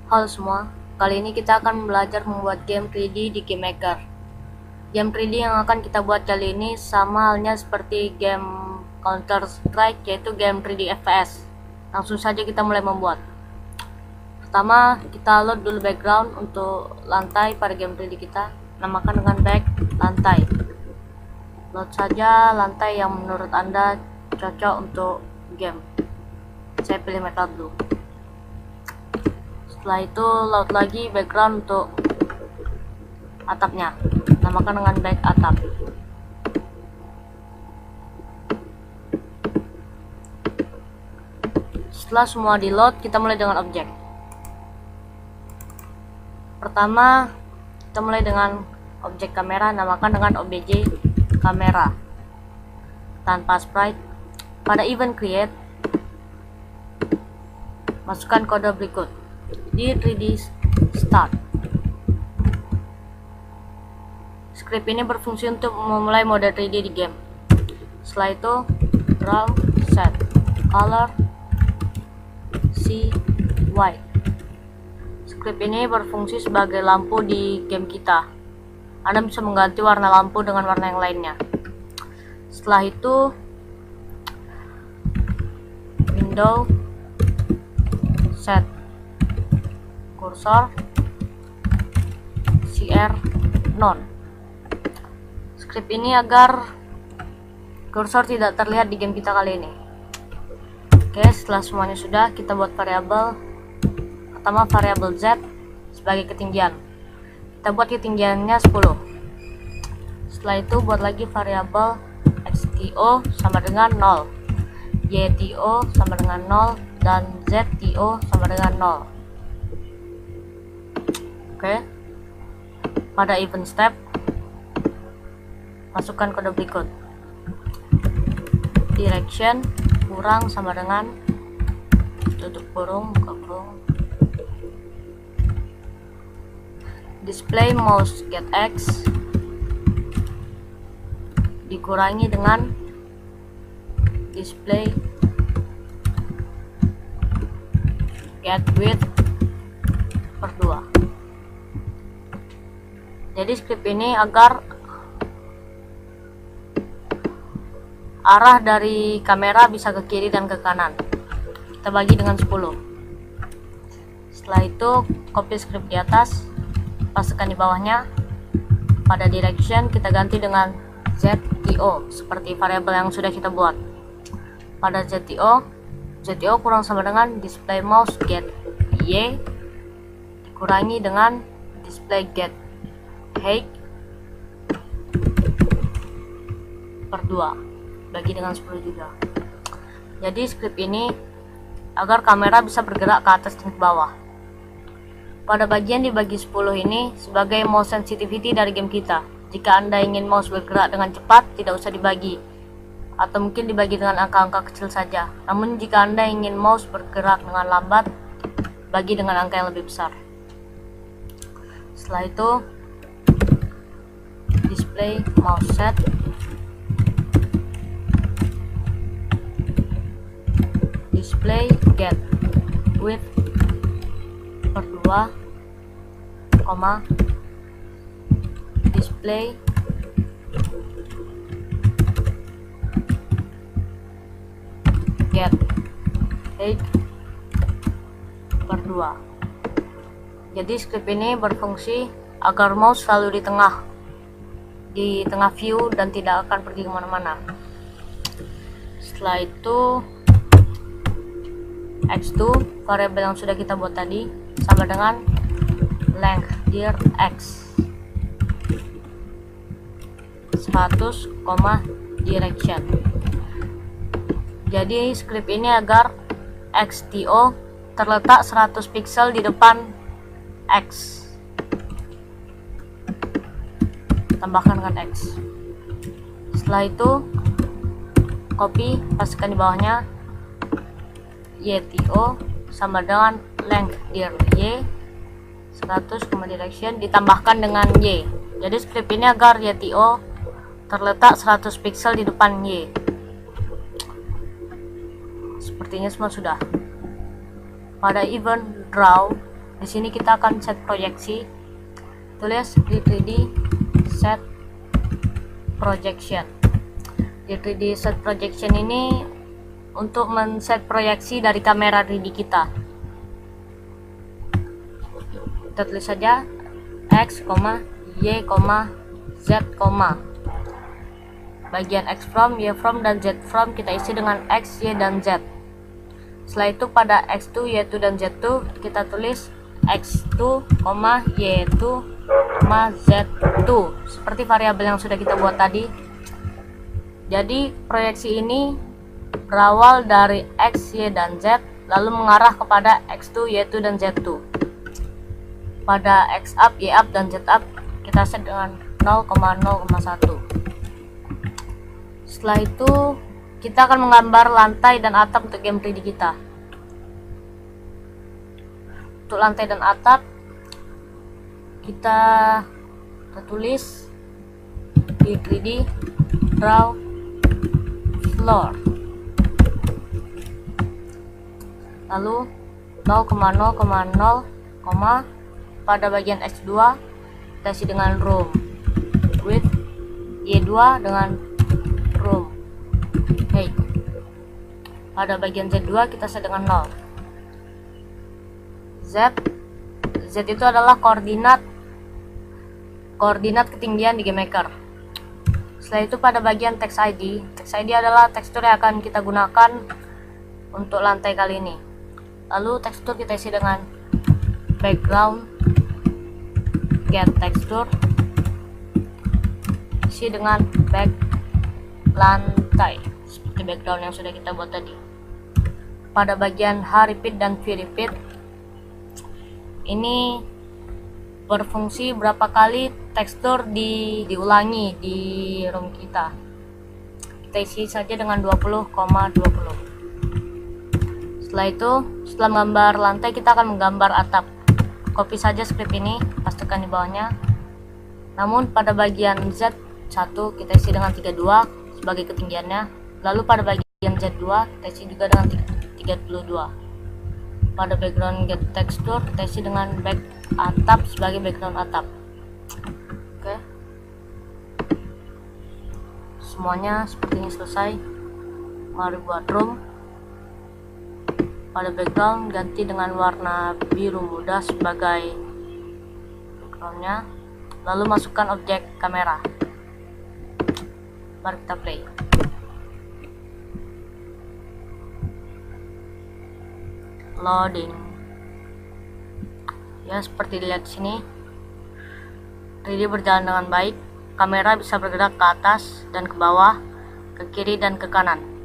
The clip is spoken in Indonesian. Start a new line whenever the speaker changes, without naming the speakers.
Halo semua, kali ini kita akan belajar membuat game 3D di Game Maker. Game 3D yang akan kita buat kali ini sama halnya seperti game Counter Strike, yaitu game 3D FPS. Langsung saja kita mulai membuat. Pertama, kita load dulu background untuk lantai pada game 3D kita. Namakan dengan back lantai. Load saja lantai yang menurut Anda cocok untuk game. Saya pilih metal blue. Setelah itu load lagi background untuk atapnya, namakan dengan back atap. Setelah semua di load, kita mulai dengan objek. Pertama, kita mulai dengan objek kamera, namakan dengan obj kamera tanpa sprite. Pada event create, masukkan kode berikut di 3D start. Script ini berfungsi untuk memulai mode 3D di game. Setelah itu draw set color C white. Script ini berfungsi sebagai lampu di game kita. Anda bisa mengganti warna lampu dengan warna yang lainnya. Setelah itu window set cursor CR none. Script ini agar cursor tidak terlihat di game kita kali ini. Oke, setelah semuanya sudah, kita buat variabel. Pertama, variabel Z sebagai ketinggian. Kita buat ketinggiannya 10. Setelah itu buat lagi variabel XTO sama dengan 0, YTO sama dengan 0, dan ZTO sama dengan 0. Oke. Pada event step, masukkan kode berikut. Direction kurang sama dengan tutup kurung, buka kurung. Display mouse get X dikurangi dengan display get width per 2. Jadi script ini agar arah dari kamera bisa ke kiri dan ke kanan. Kita bagi dengan 10. Setelah itu copy script di atas, pastikan di bawahnya. Pada direction kita ganti dengan ZTO seperti variabel yang sudah kita buat. Pada ZTO kurang sama dengan display mouse get Y dikurangi dengan display get height per 2, bagi dengan 10 juga. Jadi script ini agar kamera bisa bergerak ke atas dan ke bawah. Pada bagian dibagi 10 ini sebagai mouse sensitivity dari game kita. Jika Anda ingin mouse bergerak dengan cepat, tidak usah dibagi, atau mungkin dibagi dengan angka-angka kecil saja. Namun jika Anda ingin mouse bergerak dengan lambat, bagi dengan angka yang lebih besar. Setelah itu display mouse set display get width per 2, display get height per 2. Jadi script ini berfungsi agar mouse selalu di tengah view dan tidak akan pergi kemana-mana. Setelah itu X2, variabel yang sudah kita buat tadi, sama dengan length dir X 100, direction. Jadi script ini agar XTO terletak 100 pixel di depan X. Tambahkan dengan X. Setelah itu copy, pastikan di bawahnya. YTO sama dengan length dir Y 100, direction ditambahkan dengan Y. Jadi script ini agar YTO terletak 100 pixel di depan Y. Sepertinya semua sudah. Pada event draw Di sini kita akan set proyeksi, tulis di 3D set projection. Di 3D set projection ini untuk men-set proyeksi dari kamera 3D kita. Kita tulis saja X, Y, Z, bagian X from, Y from, dan Z from kita isi dengan X, Y, dan Z. Setelah itu pada X2, Y2, dan Z2 kita tulis X2, Y2, Z2 seperti variabel yang sudah kita buat tadi. Jadi proyeksi ini berawal dari X, Y, dan Z lalu mengarah kepada X2, Y2, dan Z2. Pada X up, Y up, dan Z up kita set dengan 0,0,1. Setelah itu kita akan menggambar lantai dan atap untuk game 3D kita. Untuk lantai dan atap kita tulis di 3D draw floor, lalu 0,0,0, pada bagian X2 kita isi dengan room width, Y2 dengan room height. Pada bagian Z2 kita set dengan 0. Z itu adalah koordinat ketinggian di GameMaker. Setelah itu pada bagian text ID adalah tekstur yang akan kita gunakan untuk lantai kali ini. Lalu tekstur kita isi dengan background get texture, isi dengan back lantai seperti background yang sudah kita buat tadi. Pada bagian H repeat dan V repeat ini berfungsi berapa kali tekstur diulangi di room kita. Kita isi saja dengan 20,20. Setelah itu, setelah menggambar lantai kita akan menggambar atap. Copy saja script ini, pastikan di bawahnya. Namun pada bagian Z1 kita isi dengan 32 sebagai ketinggiannya. Lalu pada bagian Z2 kita isi juga dengan 32. Pada background get texture kita isi dengan back atap sebagai background atap. Oke. Semuanya seperti ini selesai. Mari buat room. Pada background ganti dengan warna biru muda sebagai backgroundnya, lalu masukkan objek kamera. Mari kita play. Loading. Ya, seperti dilihat di sini 3D berjalan dengan baik. Kamera bisa bergerak ke atas dan ke bawah, ke kiri dan ke kanan.